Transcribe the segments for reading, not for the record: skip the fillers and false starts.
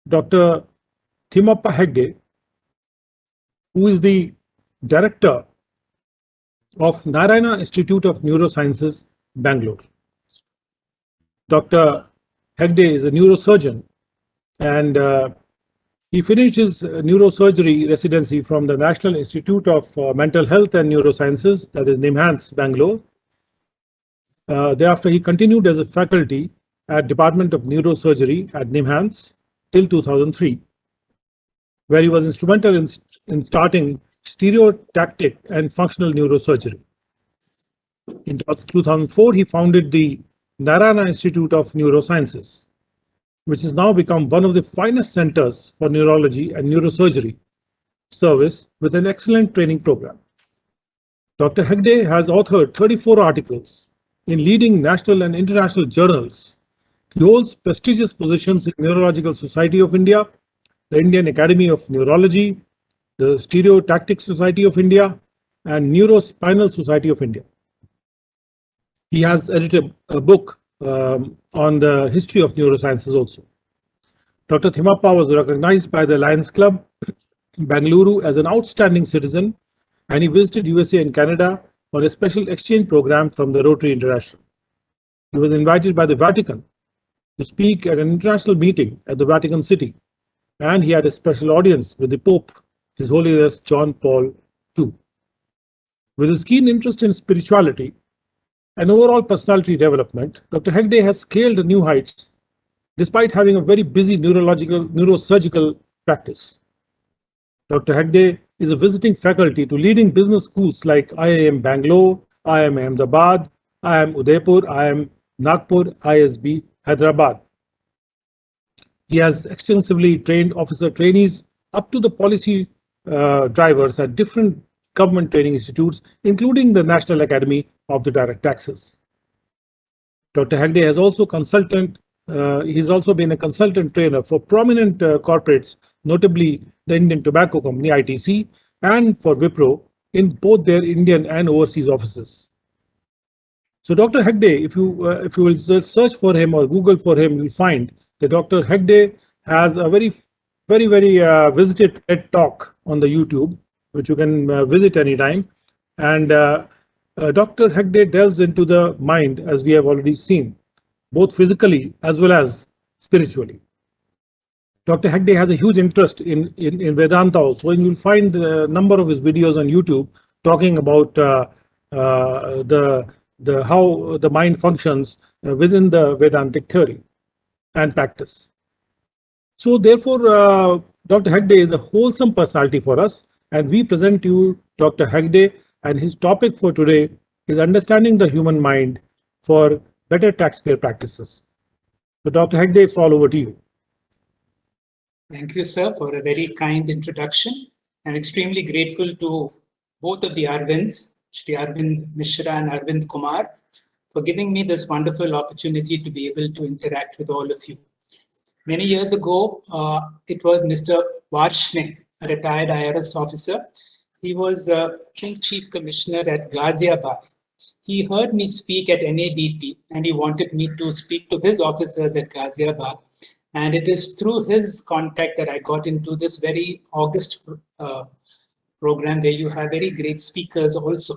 Dr. Thimappa Hegde, who is the director of Narayana Institute of Neurosciences, Bangalore. Dr. Hegde is a neurosurgeon and he finished his neurosurgery residency from the National Institute of Mental Health and Neurosciences, that is NIMHANS, Bangalore. Thereafter, he continued as a faculty at Department of Neurosurgery at NIMHANS till 2003, where he was instrumental in starting stereotactic and functional neurosurgery. In 2004, he founded the Narayana Institute of Neurosciences, which has now become one of the finest centers for neurology and neurosurgery service with an excellent training program. Dr. Hegde has authored 34 articles in leading national and international journals. He holds prestigious positions in Neurological Society of India, the Indian Academy of Neurology, the Stereotactic Society of India, and Neurospinal Society of India. He has edited a book on the history of neurosciences also. Dr. Thimappa was recognized by the Lions Club, Bengaluru, as an outstanding citizen, and he visited USA and Canada on a special exchange program from the Rotary International. He was invited by the Vatican to speak at an international meeting at the Vatican City, and he had a special audience with the Pope, His Holiness John Paul II. With his keen interest in spirituality and overall personality development, Dr. Hegde has scaled new heights despite having a very busy neurosurgical practice. Dr. Hegde is a visiting faculty to leading business schools like IIM Bangalore, IIM Ahmedabad, IIM Udaipur, IIM Nagpur, ISB Hyderabad. He has extensively trained officer trainees up to the policy drivers at different government training institutes, including the National Academy of the Direct Taxes. Dr. Hegde has also he's also been a consultant trainer for prominent corporates, notably the Indian Tobacco Company, ITC, and for Wipro in both their Indian and overseas offices. So Dr. Hegde, if you will search for him or Google for him, you'll find that Dr. Hegde has a very visited TED Talk on the YouTube, which you can visit anytime. And Dr. Hegde delves into the mind, as we have already seen, both physically as well as spiritually. Dr. Hegde has a huge interest in Vedanta also, and you'll find a number of his videos on YouTube talking about how the mind functions within the Vedantic theory and practice. So therefore, Dr. Hegde is a wholesome personality for us, and we present you Dr. Hegde, and his topic for today is understanding the human mind for better taxpayer practices. So Dr. Hegde, it's all over to you. Thank you, sir, for a very kind introduction. I'm extremely grateful to both of the Arvinds, Shri Arvind Mishra and Arvind Kumar, for giving me this wonderful opportunity to be able to interact with all of you. Many years ago, it was Mr. Varshne, a retired IRS officer. He was Chief Commissioner at Ghaziabad. He heard me speak at NADT and he wanted me to speak to his officers at Ghaziabad. And it is through his contact that I got into this very august program where you have very great speakers also.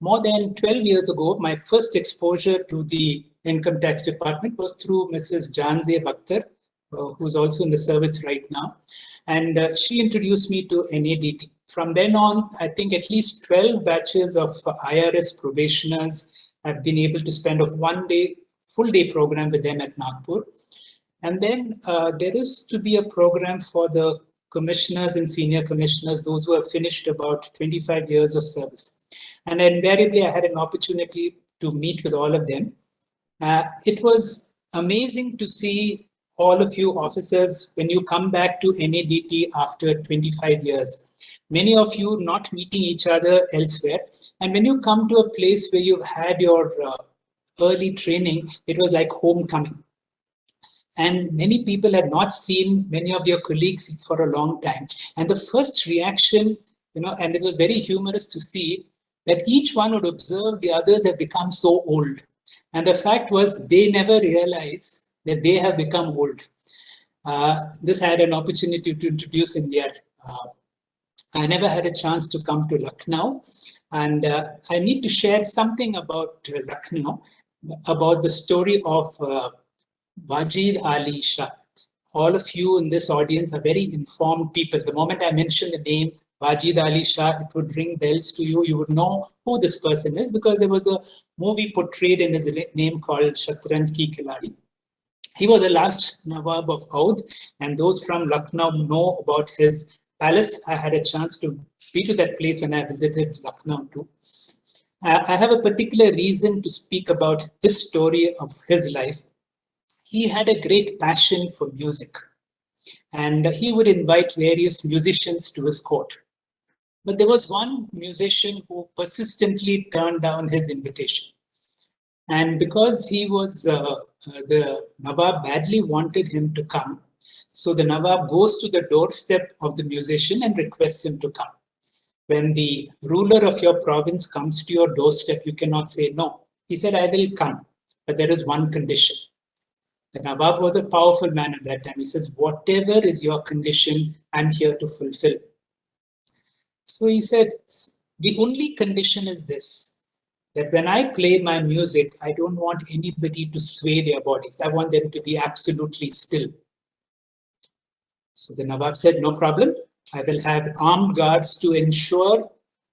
More than 12 years ago, my first exposure to the Income Tax Department was through Mrs. Janze Bakhtar, who's also in the service right now. And she introduced me to NADT. From then on, I think at least 12 batches of IRS probationers have been able to spend a full day program with them at Nagpur. And then there is to be a program for the commissioners and senior commissioners, those who have finished about 25 years of service. And invariably, I had an opportunity to meet with all of them. It was amazing to see all of you officers when you come back to NADT after 25 years. Many of you not meeting each other elsewhere. And when you come to a place where you've had your early training, it was like homecoming. And many people had not seen many of their colleagues for a long time. And the first reaction, and it was very humorous to see that each one would observe the others have become so old. And the fact was they never realized that they have become old. This I had an opportunity to introduce India. I never had a chance to come to Lucknow, and I need to share something about Lucknow, about the story of Wajid Ali Shah. All of you in this audience are very informed people. The moment I mention the name Wajid Ali Shah, it would ring bells to you. You would know who this person is because there was a movie portrayed in his name called Shatranj Ki Khiladi. He was the last Nawab of Oudh, and those from Lucknow know about his palace. I had a chance to be to that place when I visited Lucknow too. I have a particular reason to speak about this story of his life. He had a great passion for music, and he would invite various musicians to his court. But there was one musician who persistently turned down his invitation. And because he was, the Nawab badly wanted him to come, so the Nawab goes to the doorstep of the musician and requests him to come. When the ruler of your province comes to your doorstep, you cannot say no. He said, I will come, but there is one condition. The Nawab was a powerful man at that time. He says, whatever is your condition, I'm here to fulfill. So he said, the only condition is this, that when I play my music, I don't want anybody to sway their bodies. I want them to be absolutely still. So the Nawab said, no problem. I will have armed guards to ensure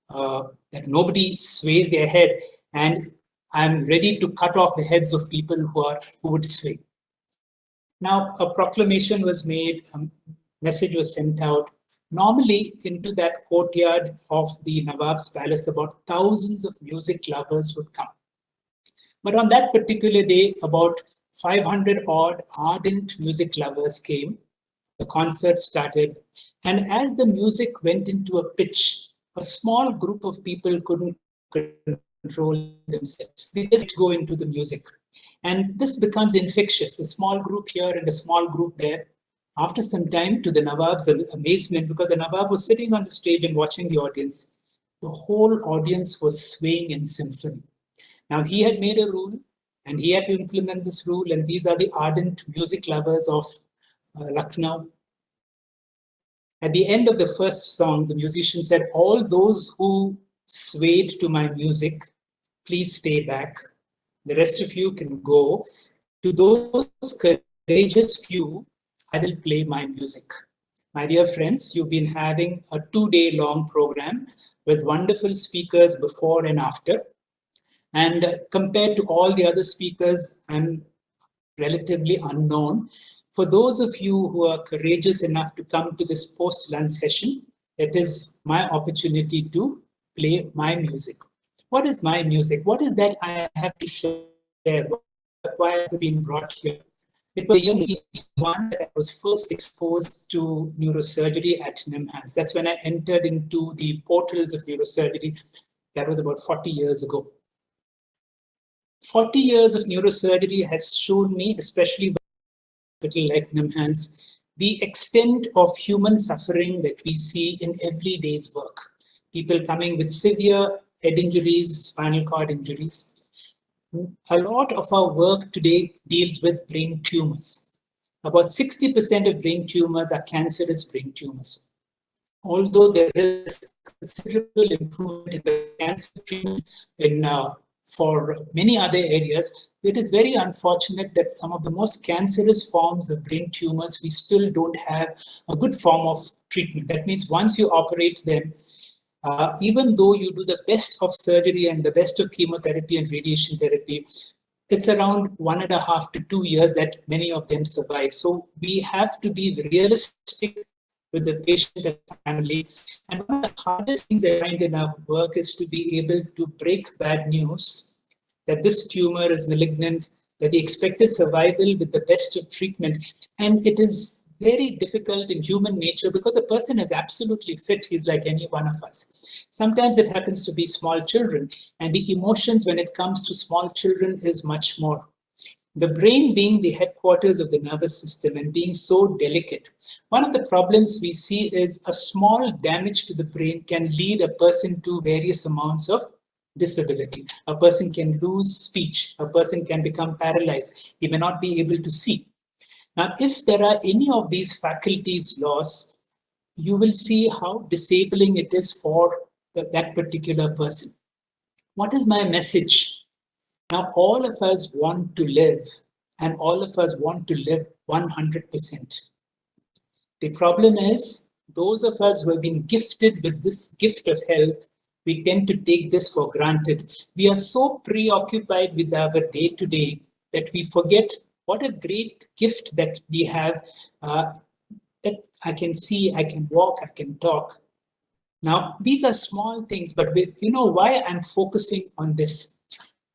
that nobody sways their head, and I'm ready to cut off the heads of people who would sway. Now, a proclamation was made, a message was sent out. Normally, into that courtyard of the Nawab's palace, about thousands of music lovers would come. But on that particular day, about 500 odd ardent music lovers came. The concert started. And as the music went into a pitch, a small group of people couldn't control themselves. They just go into the music. And this becomes infectious, a small group here and a small group there. After some time, to the Nawab's amazement, because the Nawab was sitting on the stage and watching the audience, the whole audience was swaying in symphony. Now, he had made a rule, and he had to implement this rule, and these are the ardent music lovers of Lucknow. At the end of the first song, the musician said, all those who swayed to my music, please stay back. The rest of you can go. To those courageous few, I will play my music. My dear friends, you've been having a 2-day-long program with wonderful speakers before and after. And compared to all the other speakers, I'm relatively unknown. For those of you who are courageous enough to come to this post-lunch session, it is my opportunity to play my music. What is my music? What is that I have to share? Why have I been brought here? It was the year 1981 that I was first exposed to neurosurgery at NIMHANS. That's when I entered into the portals of neurosurgery. That was about 40 years ago. 40 years of neurosurgery has shown me, especially with a hospital like NIMHANS, the extent of human suffering that we see in every day's work. People coming with severe head injuries, spinal cord injuries. A lot of our work today deals with brain tumors. About 60% of brain tumors are cancerous brain tumors. Although there is considerable improvement in the cancer treatment for many other areas, it is very unfortunate that some of the most cancerous forms of brain tumors, we still don't have a good form of treatment. That means once you operate them, even though you do the best of surgery and the best of chemotherapy and radiation therapy, it's around 1.5 to 2 years that many of them survive. So we have to be realistic with the patient and family. And one of the hardest things I find in our work is to be able to break bad news that this tumor is malignant, that the expected survival with the best of treatment. And it is very difficult in human nature because the person is absolutely fit. He's like any one of us. Sometimes it happens to be small children, and the emotions when it comes to small children is much more. The brain being the headquarters of the nervous system and being so delicate, one of the problems we see is a small damage to the brain can lead a person to various amounts of disability. A person can lose speech. A person can become paralyzed. He may not be able to see. Now, if there are any of these faculties lost, you will see how disabling it is for that particular person. What is my message? Now, all of us want to live, and all of us want to live 100%. The problem is, those of us who have been gifted with this gift of health, we tend to take this for granted. We are so preoccupied with our day-to-day that we forget what a great gift that we have, that I can see, I can walk, I can talk. Now, these are small things, but you know why I'm focusing on this?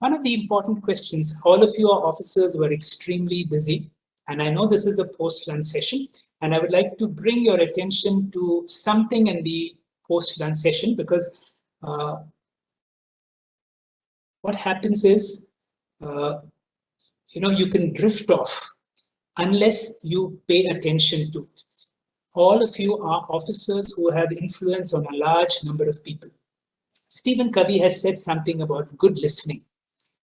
One of the important questions, all of you are officers were extremely busy, and I know this is a post-lunch session, and I would like to bring your attention to something in the post-lunch session, because what happens is, you can drift off unless you pay attention to. All of you are officers who have influence on a large number of people. Stephen Covey has said something about good listening.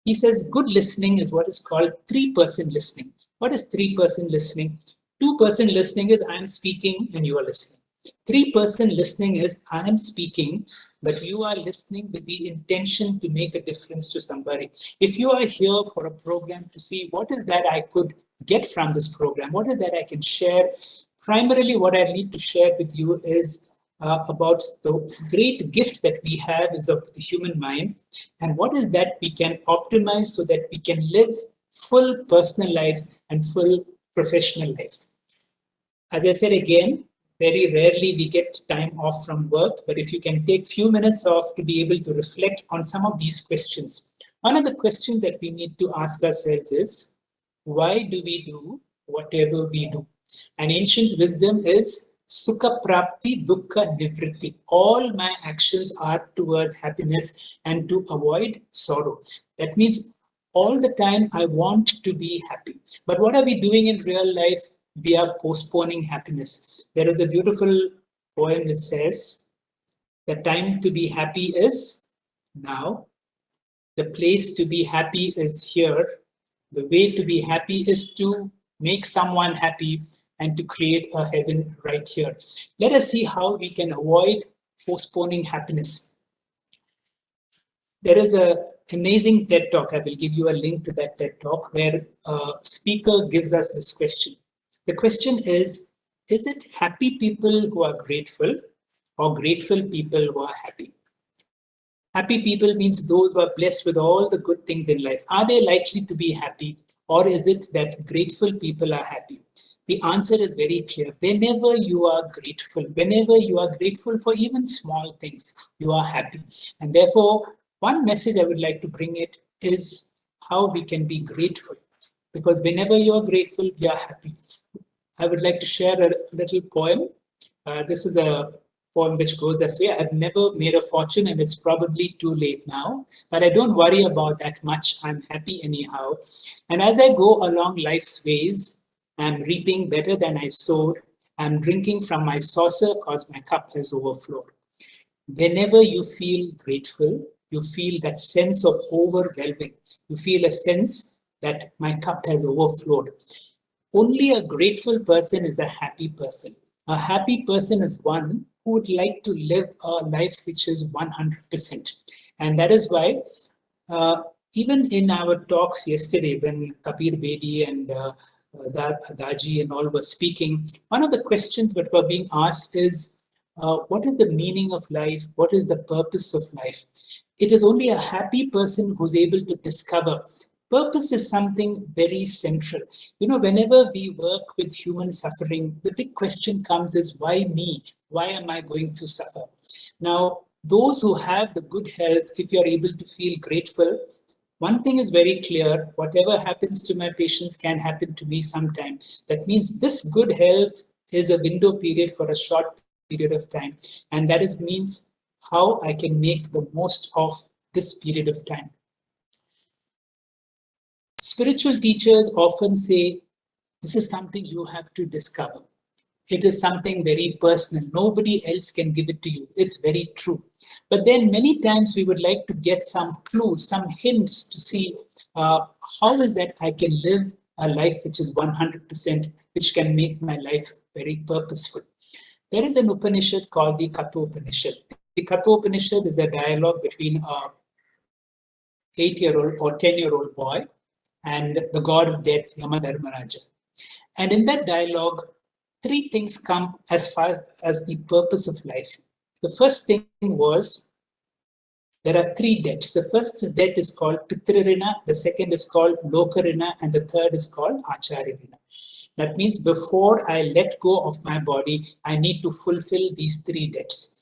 He says good listening is what is called 3% listening. What is 3% listening? 2% listening is I am speaking and you are listening. 3% listening is I am speaking, but you are listening with the intention to make a difference to somebody. If you are here for a program to see what is that I could get from this program, what is that I can share, primarily what I need to share with you is about the great gift that we have is of the human mind, and what is that we can optimize so that we can live full personal lives and full professional lives. As I said again, very rarely we get time off from work, but if you can take few minutes off to be able to reflect on some of these questions. One of the questions that we need to ask ourselves is, why do we do whatever we do? An ancient wisdom is Sukha Prapti, Dukkha Nivritti. All my actions are towards happiness and to avoid sorrow. That means all the time I want to be happy. But what are we doing in real life? We are postponing happiness. There is a beautiful poem that says, the time to be happy is now. The place to be happy is here. The way to be happy is to make someone happy and to create a heaven right here. Let us see how we can avoid postponing happiness. There is an amazing TED Talk. I will give you a link to that TED Talk where a speaker gives us this question. The question is it happy people who are grateful or grateful people who are happy? Happy people means those who are blessed with all the good things in life. Are they likely to be happy, or is it that grateful people are happy? The answer is very clear. Whenever you are grateful for even small things, you are happy. And therefore, one message I would like to bring it is how we can be grateful. Because whenever you are grateful, you are happy. I would like to share a little poem. This is a poem which goes this way. I've never made a fortune and it's probably too late now, but I don't worry about that much. I'm happy anyhow. And as I go along life's ways, I'm reaping better than I sowed. I'm drinking from my saucer cause my cup has overflowed. Whenever you feel grateful, you feel that sense of overwhelming. You feel a sense that my cup has overflowed. Only a grateful person is a happy person. A happy person is one who would like to live a life which is 100%. And that is why even in our talks yesterday, when Kabir Bedi and Daji and all were speaking, one of the questions that were being asked is, what is the meaning of life? What is the purpose of life? It is only a happy person who's able to discover. Purpose is something very central. You know, whenever we work with human suffering, the big question comes is, why me? Why am I going to suffer? Now, those who have the good health, if you're able to feel grateful, one thing is very clear, whatever happens to my patients can happen to me sometime. That means this good health is a window period for a short period of time. And that means how I can make the most of this period of time. Spiritual teachers often say, this is something you have to discover. It is something very personal. Nobody else can give it to you. It's very true. But then many times we would like to get some clues, some hints to see how is that I can live a life which is 100% which can make my life very purposeful. There is an Upanishad called the Katha Upanishad. The Katha Upanishad is a dialogue between a 8-year-old or 10-year-old boy and the god of death, Yamadharmaraja. And in that dialogue, three things come as far as the purpose of life. The first thing was there are three debts. The first debt is called Pitririna, the second is called Lokarina, and the third is called Acharyarina. That means before I let go of my body, I need to fulfill these three debts.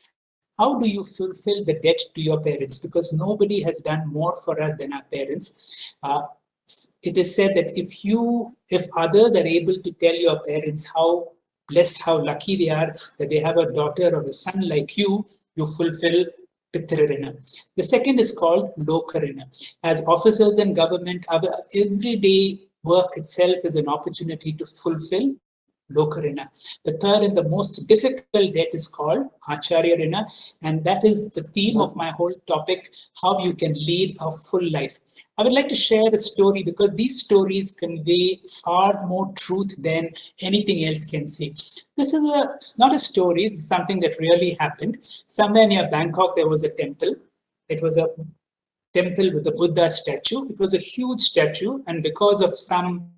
How do you fulfill the debt to your parents? Because nobody has done more for us than our parents. It is said that if others are able to tell your parents how blessed, how lucky they are that they have a daughter or a son like you, you fulfill Pitririna. The second is called Lokarina. As officers in government, our everyday work itself is an opportunity to fulfill Lokarina. The third and the most difficult debt is called Acharyarina, and that is the theme of my whole topic, how you can lead a full life. I would like to share a story because these stories convey far more truth than anything else can say. This is not a story, it's something that really happened. Somewhere near Bangkok, there was a temple. It was a temple with a Buddha statue. It was a huge statue, and because of some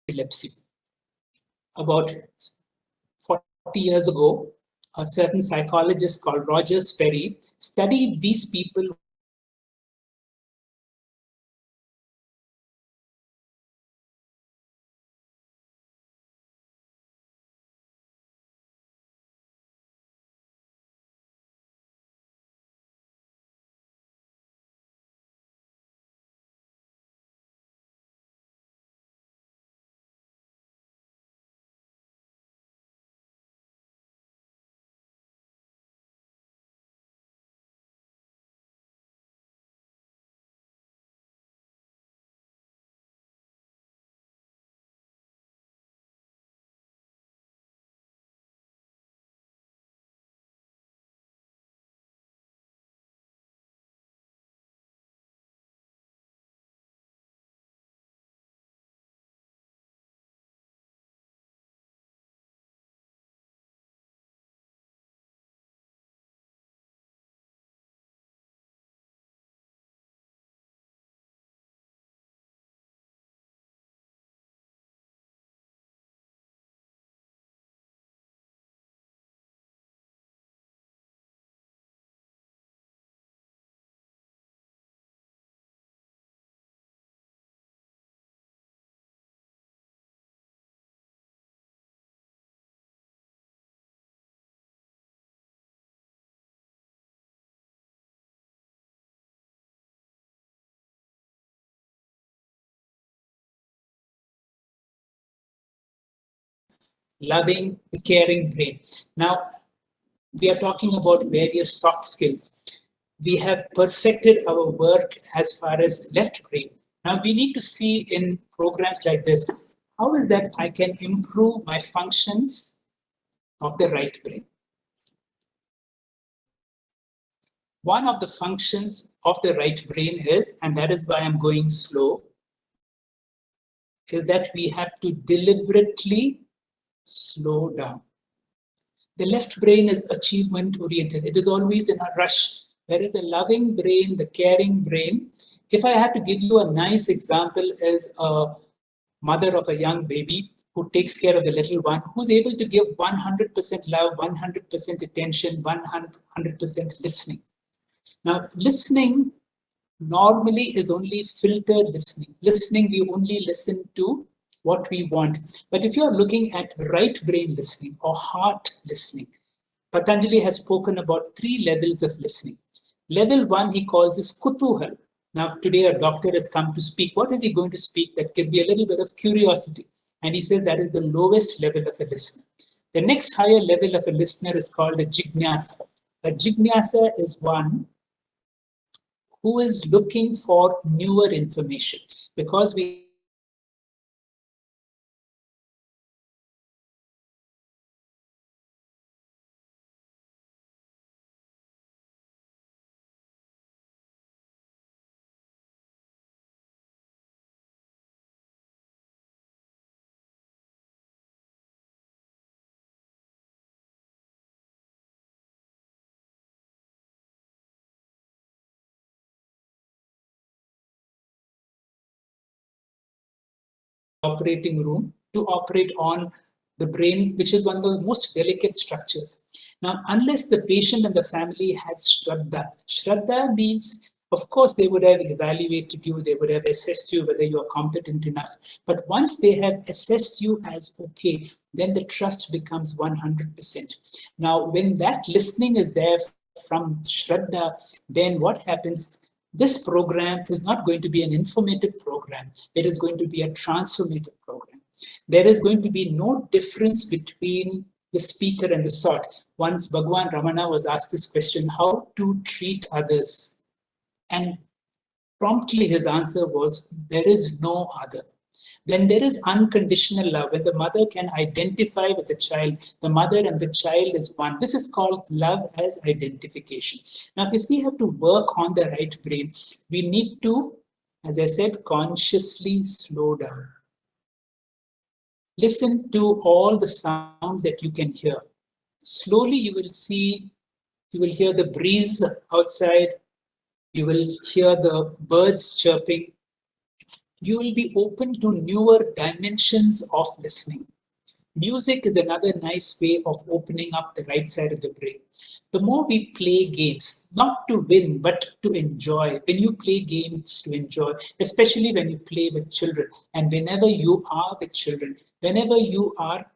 epilepsy. About 40 years ago, a certain psychologist called Roger Sperry studied these people loving, caring brain. Now, we are talking about various soft skills. We have perfected our work as far as left brain. Now we need to see in programs like this, how is that I can improve my functions of the right brain. One of the functions of the right brain is, and that is why I'm going slow, is that we have to deliberately slow down. The left brain is achievement oriented. It is always in a rush. Whereas the loving brain, the caring brain, if I have to give you a nice example as a mother of a young baby who takes care of the little one, who's able to give 100% love, 100% attention, 100% listening. Now, listening normally is only filtered listening. Listening, we only listen to what we want. But if you're looking at right brain listening or heart listening, Patanjali has spoken about 3 levels of listening. Level 1, he calls this kutuhal. Now, today a doctor has come to speak. What is he going to speak? That can be a little bit of curiosity. And he says that is the lowest level of a listener. The next higher level of a listener is called a jignasa. A jignasa is one who is looking for newer information, because we operating room to operate on the brain, which is one of the most delicate structures. Now, unless the patient and the family has Shraddha, Shraddha means, of course, they would have evaluated you, they would have assessed you whether you are competent enough. But once they have assessed you as okay, then the trust becomes 100%. Now, when that listening is there from Shraddha, then what happens? This program is not going to be an informative program. It is going to be a transformative program. There is going to be no difference between the speaker and the sought. Once Bhagwan Ramana was asked this question, how to treat others? And promptly his answer was, there is no other. When there is unconditional love, when the mother can identify with the child, the mother and the child is one. This is called love as identification. Now, if we have to work on the right brain, we need to, as I said, consciously slow down. Listen to all the sounds that you can hear. Slowly you will hear the breeze outside. You will hear the birds chirping. You will be open to newer dimensions of listening. Music is another nice way of opening up the right side of the brain. The more we play games, not to win, but to enjoy. When you play games to enjoy, especially when you play with children, and whenever you are with children, whenever you are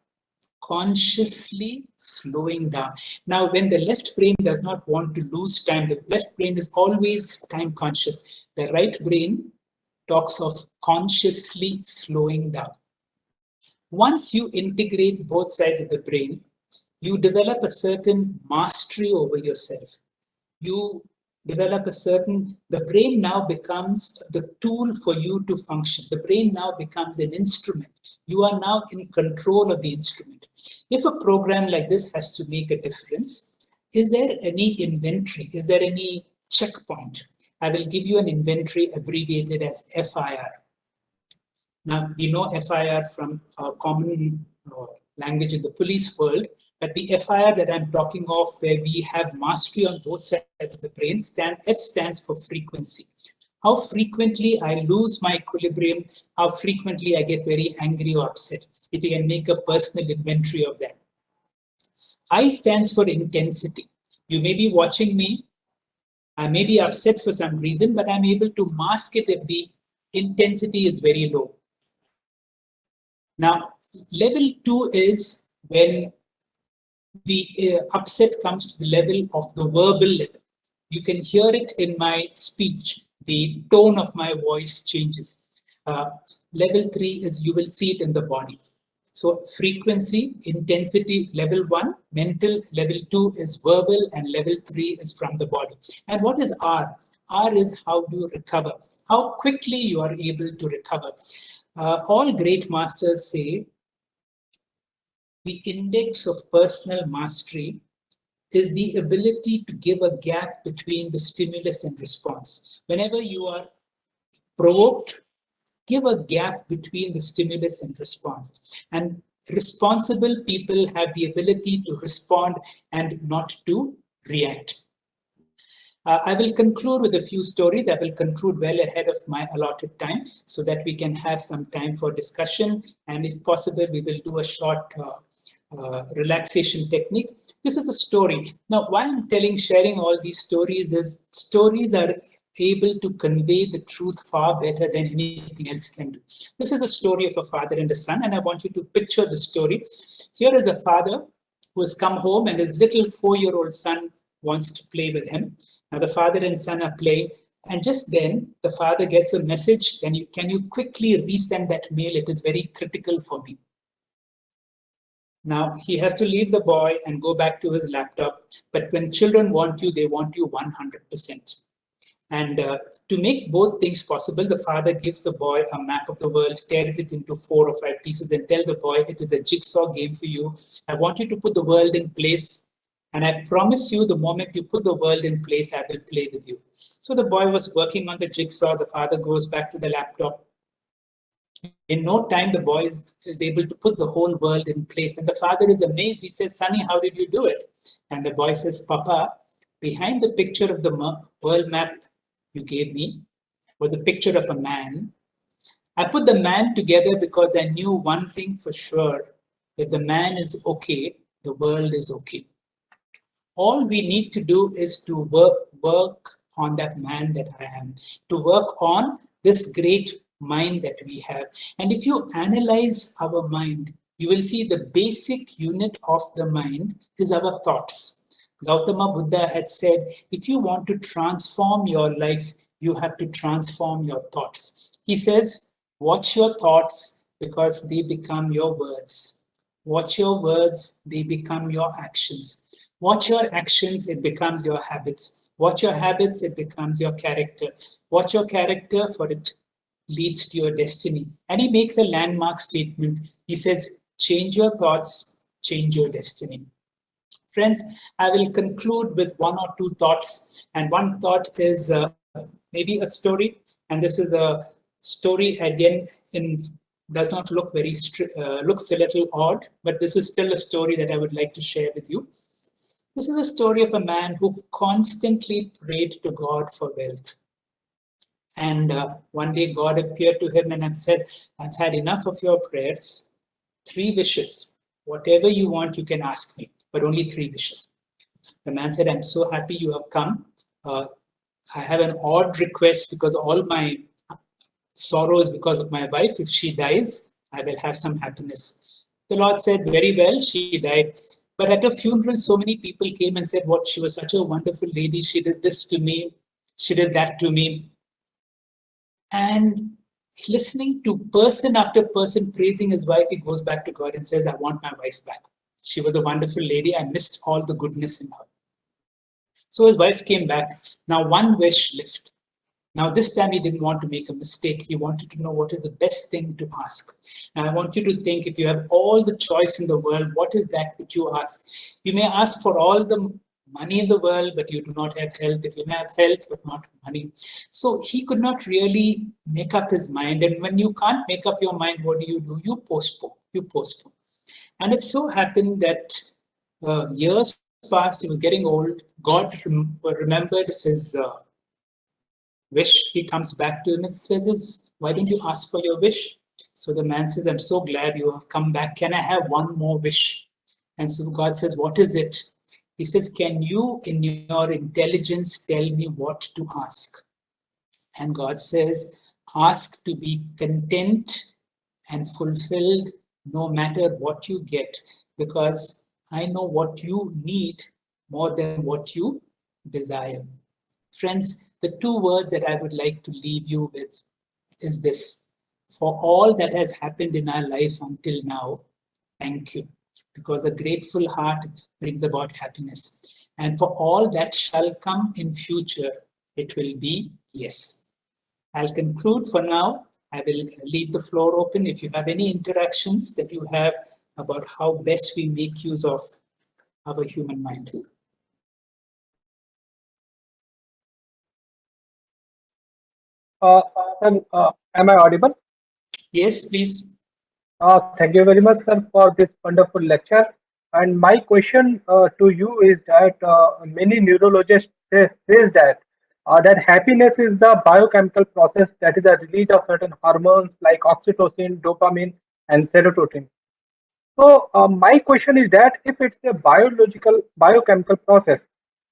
consciously slowing down. Now, when the left brain does not want to lose time, the left brain is always time conscious. The right brain talks of consciously slowing down. Once you integrate both sides of the brain, you develop a certain mastery over yourself. You develop the brain now becomes the tool for you to function. The brain now becomes an instrument. You are now in control of the instrument. If a program like this has to make a difference, is there any inventory? Is there any checkpoint? I will give you an inventory abbreviated as FIR. Now, we know FIR from a common language in the police world, but the FIR that I'm talking of, where we have mastery on both sides of the brain, F stands for frequency. How frequently I lose my equilibrium, how frequently I get very angry or upset, if you can make a personal inventory of that. I stands for intensity. You may be watching me, I may be upset for some reason, but I'm able to mask it if the intensity is very low. Now, level 2 is when the upset comes to the level of the verbal level. You can hear it in my speech. The tone of my voice changes. Level 3 is you will see it in the body. So frequency, intensity, level 1, mental, level 2 is verbal, and level 3 is from the body. And what is R? R is how do you recover, how quickly you are able to recover. All great masters say the index of personal mastery is the ability to give a gap between the stimulus and response. Whenever you are provoked, give a gap between the stimulus and response. And responsible people have the ability to respond and not to react. I will conclude with a few stories. I will conclude well ahead of my allotted time so that we can have some time for discussion. And if possible, we will do a short relaxation technique. This is a story. Now, why I'm sharing all these stories is stories are able to convey the truth far better than anything else can do. This is a story of a father and a son, and I want you to picture the story. Here is a father who has come home and his little 4-year-old son wants to play with him. Now the father and son are playing, and just then the father gets a message. Can you quickly resend that mail? It is very critical for me. Now he has to leave the boy and go back to his laptop. But when children want you, they want you 100%. And to make both things possible, the father gives the boy a map of the world, tears it into 4 or 5 pieces, and tells the boy, it is a jigsaw game for you. I want you to put the world in place. And I promise you, the moment you put the world in place, I will play with you. So the boy was working on the jigsaw. The father goes back to the laptop. In no time, the boy is able to put the whole world in place. And the father is amazed. He says, Sonny, how did you do it? And the boy says, Papa, behind the picture of the world map you gave me was a picture of a man. I put the man together because I knew one thing for sure. If the man is okay, the world is okay. All we need to do is to work on that man that I am, to work on this great mind that we have. And if you analyze our mind, you will see the basic unit of the mind is our thoughts. Gautama Buddha had said, if you want to transform your life, you have to transform your thoughts. He says, watch your thoughts because they become your words. Watch your words, they become your actions. Watch your actions, it becomes your habits. Watch your habits, it becomes your character. Watch your character, for it leads to your destiny. And he makes a landmark statement. He says, change your thoughts, change your destiny. Friends, I will conclude with 1 or 2 thoughts. And one thought is maybe a story. And this is a story, again, does not look very, looks a little odd, but this is still a story that I would like to share with you. This is a story of a man who constantly prayed to God for wealth. And one day God appeared to him and said, I've had enough of your prayers. 3 wishes. Whatever you want, you can ask me, but only 3 wishes. The man said, I'm so happy you have come. I have an odd request because all my sorrows because of my wife. If she dies, I will have some happiness. The Lord said, very well, she died. But at her funeral, so many people came and said, what, she was such a wonderful lady. She did this to me. She did that to me. And listening to person after person praising his wife, he goes back to God and says, I want my wife back. She was a wonderful lady. I missed all the goodness in her. So his wife came back. Now 1 wish left. Now this time he didn't want to make a mistake. He wanted to know what is the best thing to ask. And I want you to think, if you have all the choice in the world, what is that which you ask? You may ask for all the money in the world, but you do not have health. If you may have health, but not money. So he could not really make up his mind. And when you can't make up your mind, what do? You postpone. You postpone. And it so happened that years passed, he was getting old. God remembered his wish. He comes back to him and says, why don't you ask for your wish? So the man says, I'm so glad you have come back. Can I have 1 more wish? And so God says, what is it? He says, can you in your intelligence tell me what to ask? And God says, ask to be content and fulfilled no matter what you get, because I know what you need more than what you desire. Friends, the 2 words that I would like to leave you with is this. For all that has happened in our life until now, Thank you. Because a grateful heart brings about happiness. And for all that shall come in future, it will be yes. I'll conclude for now. I will leave the floor open. If you have any interactions that you have about how best we make use of our human mind. Sir, am I audible? Yes, please. Thank you very much, sir, for this wonderful lecture. And my question to you is that many neurologists says that that happiness is the biochemical process that is a release of certain hormones like oxytocin, dopamine, and serotonin. So my question is that if it's a biological biochemical process,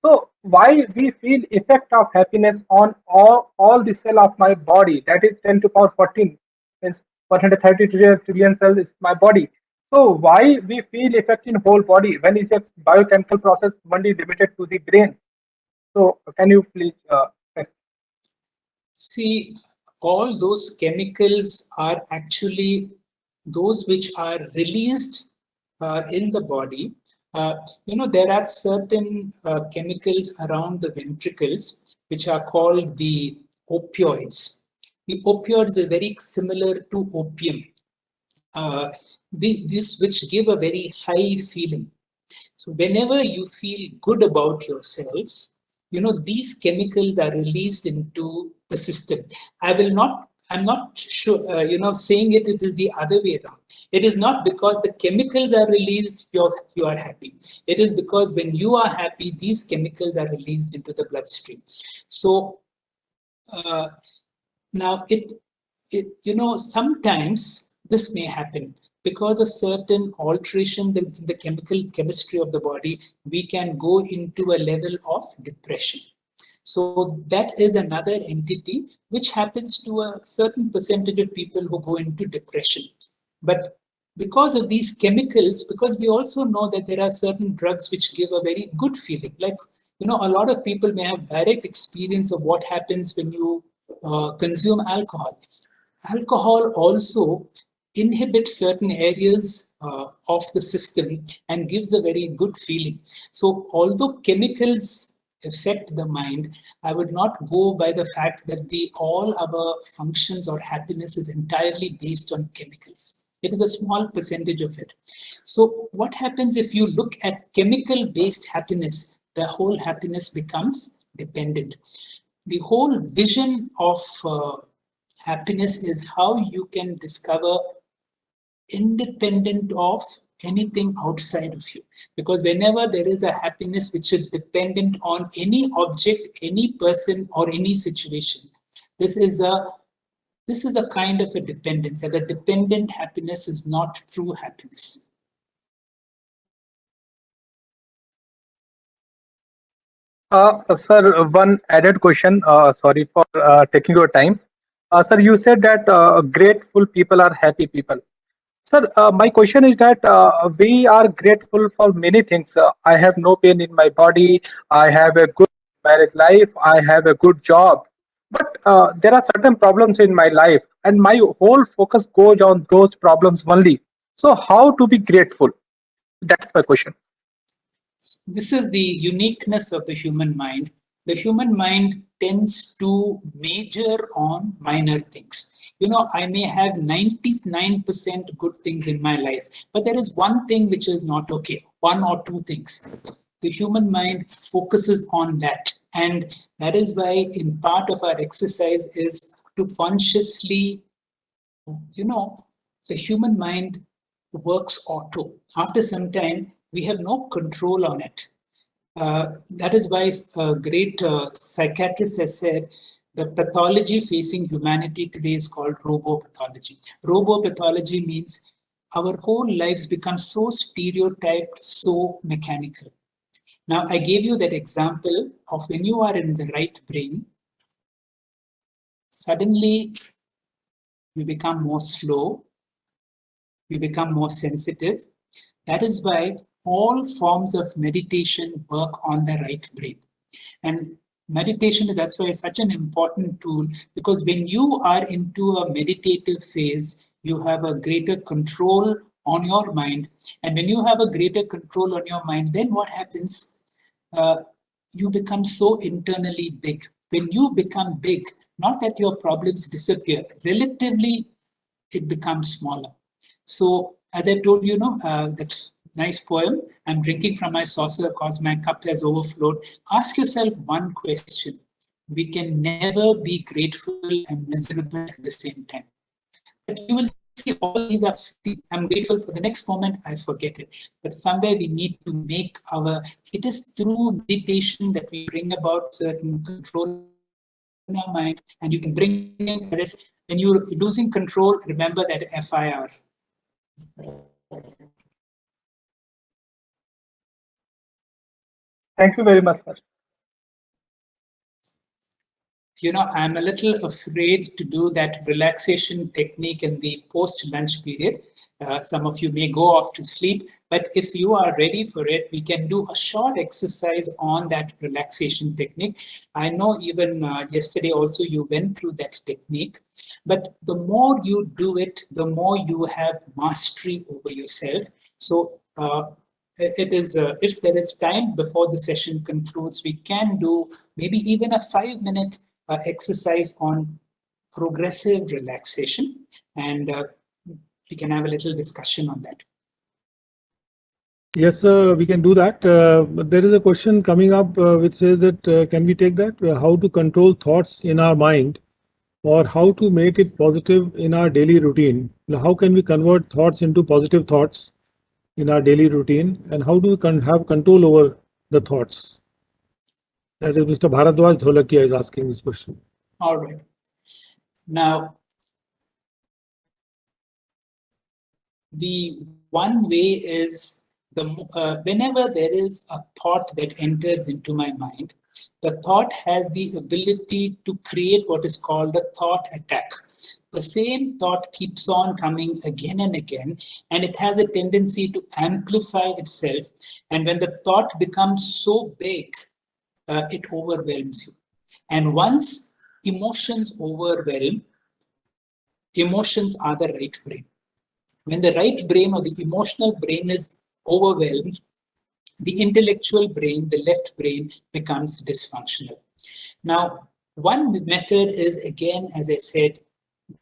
so why we feel effect of happiness on all the cell of my body, that is 10 to power 14, is 130 trillion cells is my body. So why we feel effect in whole body when it's a biochemical process only limited to the brain? So can you please See, all those chemicals are actually those which are released in the body. There are certain chemicals around the ventricles which are called the opioids. The opioids are very similar to opium, this which give a very high feeling. So whenever you feel good about yourself, these chemicals are released into the system. I'm not sure, saying it is the other way around. It is not because the chemicals are released, you are happy. It is because when you are happy, these chemicals are released into the bloodstream. So now sometimes this may happen because of certain alteration in the chemistry of the body. We can go into a level of depression. So that is another entity which happens to a certain percentage of people who go into depression. But because of these chemicals, because we also know that there are certain drugs which give a very good feeling, like a lot of people may have direct experience of what happens when you consume alcohol. Alcohol also inhibits certain areas of the system and gives a very good feeling. So although chemicals affect the mind, I would not go by the fact that all our functions or happiness is entirely based on chemicals. It is a small percentage of it. So what happens if you look at chemical-based happiness? The whole happiness becomes dependent. The whole vision of happiness is how you can discover independent of anything outside of you. Because whenever there is a happiness which is dependent on any object, any person, or any situation, this is a kind of a dependence, and a dependent happiness is not true happiness. Sir, one added question. Sorry for taking your time. Sir, you said that grateful people are happy people. Sir, my question is that we are grateful for many things. I have no pain in my body. I have a good marriage life. I have a good job. But there are certain problems in my life, and my whole focus goes on those problems only. So, how to be grateful? That's my question. This is the uniqueness of the human mind. The human mind tends to major on minor things. I may have 99% good things in my life, but there is one thing which is not okay, one or two things. The human mind focuses on that. And that is why in part of our exercise is to consciously, the human mind works auto. After some time, we have no control on it. That is why a great psychiatrist has said the pathology facing humanity today is called robopathology. Robopathology means our whole lives become so stereotyped, so mechanical. Now, I gave you that example of when you are in the right brain, suddenly you become more slow, you become more sensitive. That is why all forms of meditation work on the right brain. And meditation is that's why it's such an important tool, because when you are into a meditative phase, you have a greater control on your mind. And when you have a greater control on your mind, then what happens? You become so internally big. When you become big, not that your problems disappear, relatively it becomes smaller. So as I told you, that nice poem, I'm drinking from my saucer because my cup has overflowed. Ask yourself one question. We can never be grateful and miserable at the same time. But you will see all these are, I'm grateful for the next moment, I forget it. But somewhere we need to make it is through meditation that we bring about certain control in our mind, and you can bring in this. When you're losing control, remember that FIR. Thank you very much, sir. I'm a little afraid to do that relaxation technique in the post-lunch period. Some of you may go off to sleep, but if you are ready for it, we can do a short exercise on that relaxation technique. I know even yesterday also you went through that technique, but the more you do it, the more you have mastery over yourself. So it is, if there is time before the session concludes, we can do maybe even a 5-minute exercise on progressive relaxation, and we can have a little discussion on that. Yes, we can do that. But there is a question coming up which says that can we take that? How to control thoughts in our mind, or how to make it positive in our daily routine? How can we convert thoughts into positive thoughts in our daily routine, and how do we have control over the thoughts? That is Mr. Bharadwaj Dholakia is asking this question. All right. Now, the one way is whenever there is a thought that enters into my mind, the thought has the ability to create what is called a thought attack. The same thought keeps on coming again and again, and it has a tendency to amplify itself. And when the thought becomes so big, it overwhelms you. And once emotions overwhelm, emotions are the right brain. When the right brain or the emotional brain is overwhelmed, the intellectual brain, the left brain, becomes dysfunctional. Now, one method is, again, as I said,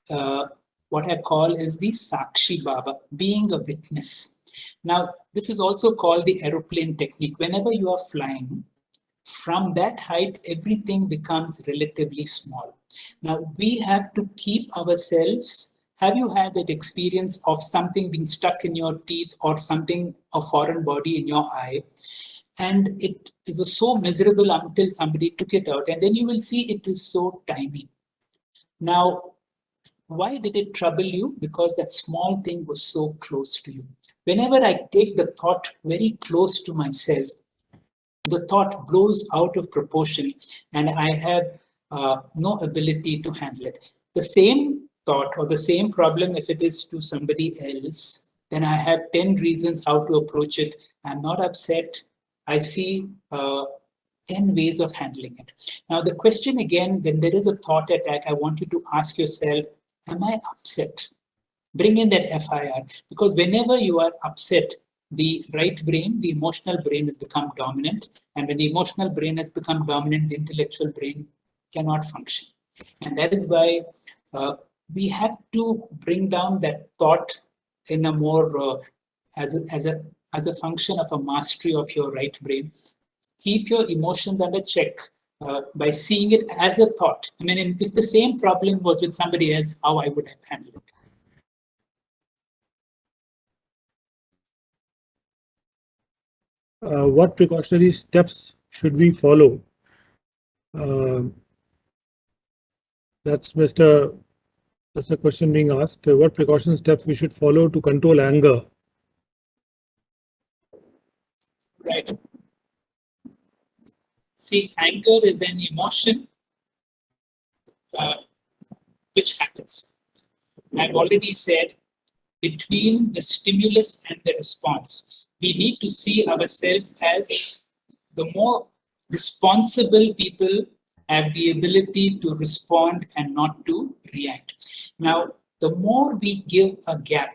what I call is the Sakshi Baba, being a witness. Now, this is also called the aeroplane technique. Whenever you are flying, from that height, everything becomes relatively small. Now, we have to keep ourselves. Have you had that experience of something being stuck in your teeth or something, a foreign body in your eye? And it was so miserable until somebody took it out. And then you will see it is so tiny. Now, why did it trouble you? Because that small thing was so close to you. Whenever I take the thought very close to myself, the thought blows out of proportion and I have no ability to handle it. The same thought or the same problem, if it is to somebody else, then I have 10 reasons how to approach it. I'm not upset. I see 10 ways of handling it. Now, the question again, when there is a thought attack, I want you to ask yourself, am I upset? Bring in that FIR, because whenever you are upset, the right brain, the emotional brain has become dominant. And when the emotional brain has become dominant, the intellectual brain cannot function. And that is why we have to bring down that thought in a more, as a function of a mastery of your right brain. Keep your emotions under check by seeing it as a thought. I mean, if the same problem was with somebody else, how I would have handled it. What precautionary steps should we follow? That's a question being asked. What precaution steps we should follow to control anger? Right. See, anger is an emotion which happens. I've already said, between the stimulus and the response, we need to see ourselves as the more responsible people have the ability to respond and not to react. Now, the more we give a gap,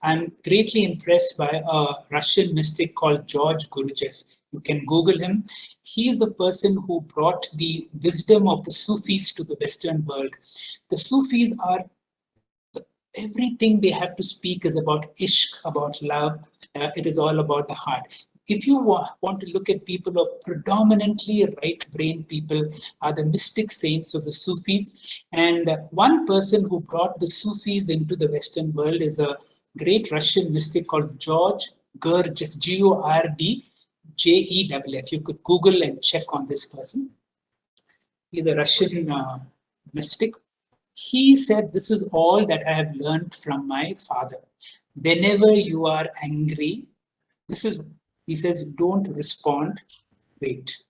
I'm greatly impressed by a Russian mystic called George Gurdjieff. You can Google him. He is the person who brought the wisdom of the Sufis to the Western world. The Sufis are everything they have to speak is about ishq, about love. It is all about the heart. If you want to look at people who are predominantly right-brain people, are the mystic saints of the Sufis. And one person who brought the Sufis into the Western world is a great Russian mystic called George Gurdjieff, Gurdjieff. You could Google and check on this person. He's a Russian mystic. He said, this is all that I have learned from my father. Whenever you are angry, he says, don't respond, wait.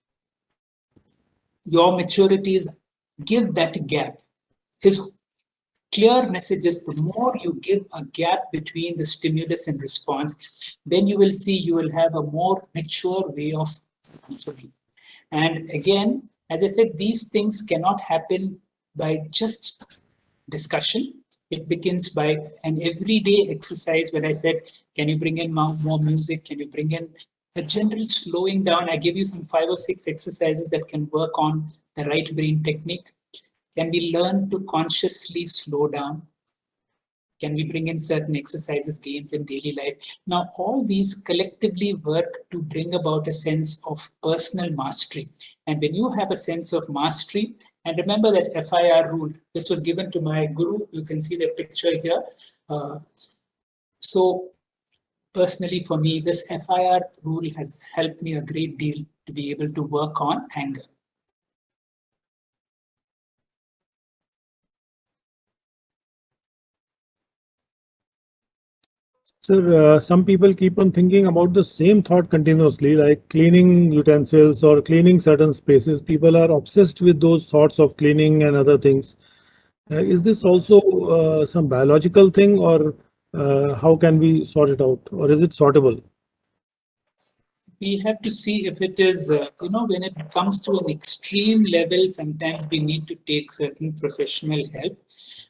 Your maturity is give that gap. His clear message is the more you give a gap between the stimulus and response, then you will see you will have a more mature way of functioning. And again, as I said, these things cannot happen by just discussion. It begins by an everyday exercise where I said, can you bring in more music? Can you bring in a general slowing down? I give you some 5 or 6 exercises that can work on the right brain technique. Can we learn to consciously slow down? Can we bring in certain exercises, games in daily life? Now, all these collectively work to bring about a sense of personal mastery. And when you have a sense of mastery, and remember that FIR rule, this was given to my guru. You can see the picture here. So personally for me, this FIR rule has helped me a great deal to be able to work on anger. Sir, some people keep on thinking about the same thought continuously, like cleaning utensils or cleaning certain spaces. People are obsessed with those thoughts of cleaning and other things. Is this also some biological thing, or how can we sort it out, or is it sortable? We have to see if it is, when it comes to an extreme level, sometimes we need to take certain professional help.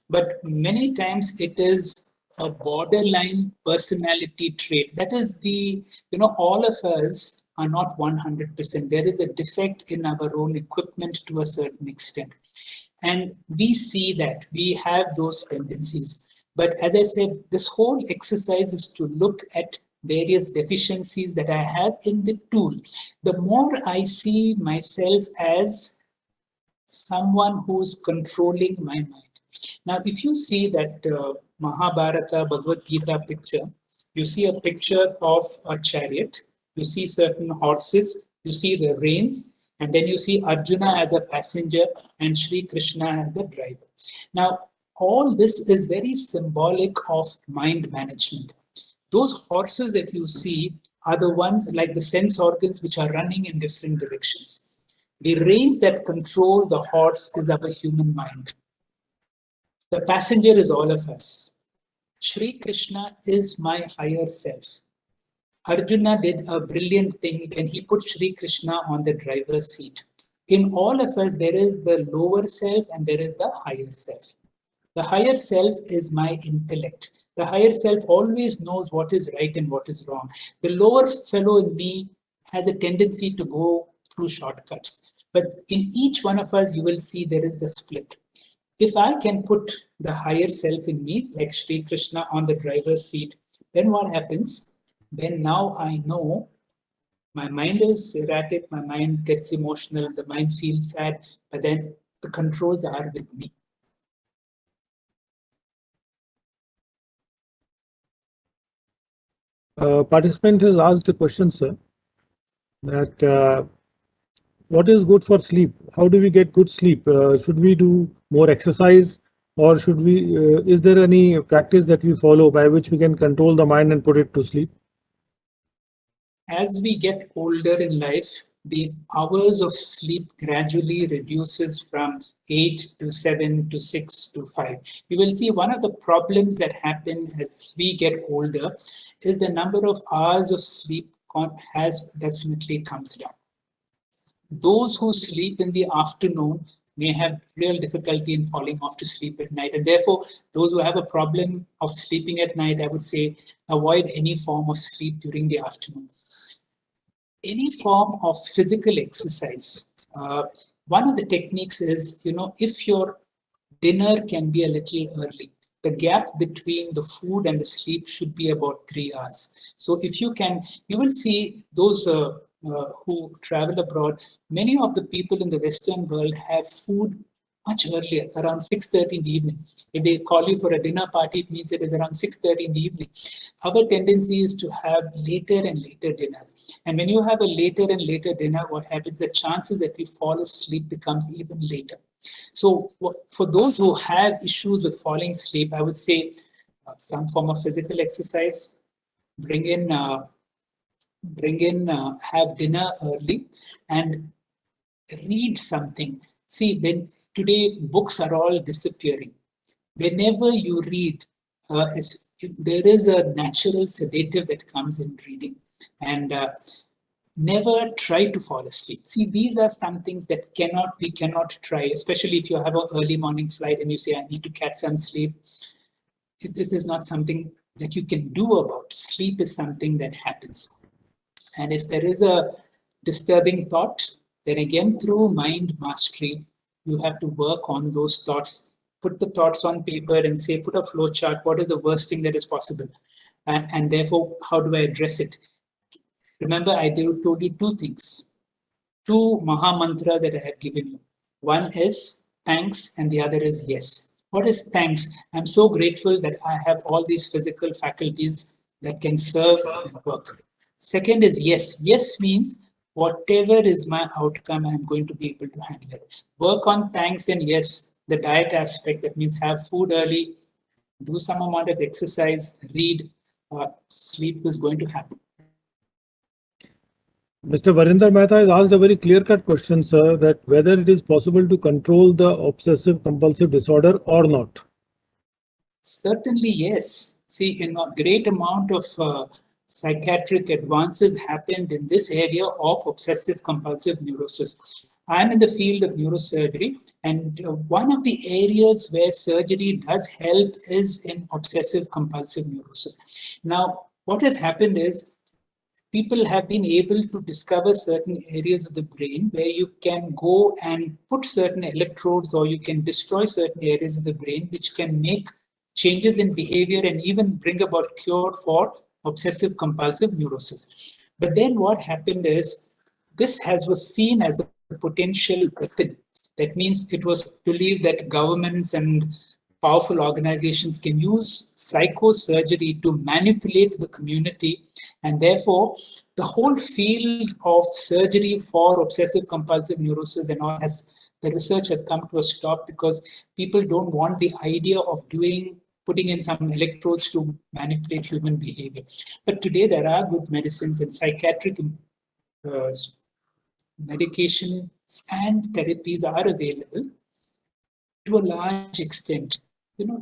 But many times it is a borderline personality trait. That is all of us are not 100%. There is a defect in our own equipment to a certain extent. And we see that we have those tendencies. But as I said, this whole exercise is to look at various deficiencies that I have in the tool. The more I see myself as someone who's controlling my mind. Now, if you see that Mahabharata, Bhagavad Gita picture, you see a picture of a chariot, you see certain horses, you see the reins, and then you see Arjuna as a passenger and Sri Krishna as the driver. Now, all this is very symbolic of mind management. Those horses that you see are the ones like the sense organs which are running in different directions. The reins that control the horse is our human mind. The passenger is all of us. Sri Krishna is my higher self. Arjuna did a brilliant thing when he put Sri Krishna on the driver's seat. In all of us, there is the lower self and there is the higher self. The higher self is my intellect. The higher self always knows what is right and what is wrong. The lower fellow in me has a tendency to go through shortcuts. But in each one of us, you will see there is the split. If I can put the higher self in me, like Sri Krishna on the driver's seat, then what happens? Then now I know my mind is erratic, my mind gets emotional, the mind feels sad, but then the controls are with me. Participant has asked a question, sir, that what is good for sleep? How do we get good sleep? Should we do more exercise, or should we? Is there any practice that we follow by which we can control the mind and put it to sleep? As we get older in life, the hours of sleep gradually reduces from 8 to 7 to 6 to 5. You will see one of the problems that happen as we get older is the number of hours of sleep has definitely comes down. Those who sleep in the afternoon may have real difficulty in falling off to sleep at night. And therefore, those who have a problem of sleeping at night, I would say avoid any form of sleep during the afternoon. Any form of physical exercise. One of the techniques is, if your dinner can be a little early, the gap between the food and the sleep should be about 3 hours. So if you can, you will see those who travel abroad, many of the people in the Western world have food much earlier, around 6:30 in the evening. If they call you for a dinner party, it means it is around 6:30 in the evening. Our tendency is to have later and later dinners. And when you have a later and later dinner, what happens, the chances that we fall asleep becomes even later. So for those who have issues with falling asleep, I would say some form of physical exercise, have dinner early and read something. See, when today books are all disappearing. Whenever you read, there is a natural sedative that comes in reading. And never try to fall asleep. See, these are some things that we cannot try, especially if you have an early morning flight and you say, I need to catch some sleep. This is not something that you can do about. Sleep is something that happens. And if there is a disturbing thought, then again, through mind mastery, you have to work on those thoughts, put the thoughts on paper and say, put a flow chart, what is the worst thing that is possible? And therefore, how do I address it? Remember, I told you 2 things, 2 Maha mantras that I have given you. One is thanks and the other is yes. What is thanks? I'm so grateful that I have all these physical faculties that can serve and work. Second is yes. Yes means whatever is my outcome, I'm going to be able to handle it. Work on thanks and yes, the diet aspect, that means have food early, do some amount of exercise, read, sleep is going to happen. Mr. Varinder Mehta has asked a very clear-cut question, sir, that whether it is possible to control the obsessive compulsive disorder or not. Certainly, yes. See, a great amount of psychiatric advances happened in this area of obsessive compulsive neurosis. I'm in the field of neurosurgery, and one of the areas where surgery does help is in obsessive compulsive neurosis. Now, what has happened is people have been able to discover certain areas of the brain where you can go and put certain electrodes, or you can destroy certain areas of the brain which can make changes in behavior and even bring about cure for obsessive compulsive neurosis. But then what happened is this was seen as a potential weapon. That means it was believed that governments and powerful organizations can use psychosurgery to manipulate the community, and therefore the whole field of surgery for obsessive compulsive neurosis and all the research has come to a stop because people don't want the idea of putting in some electrodes to manipulate human behavior. But today there are good medicines, and psychiatric medications and therapies are available to a large extent.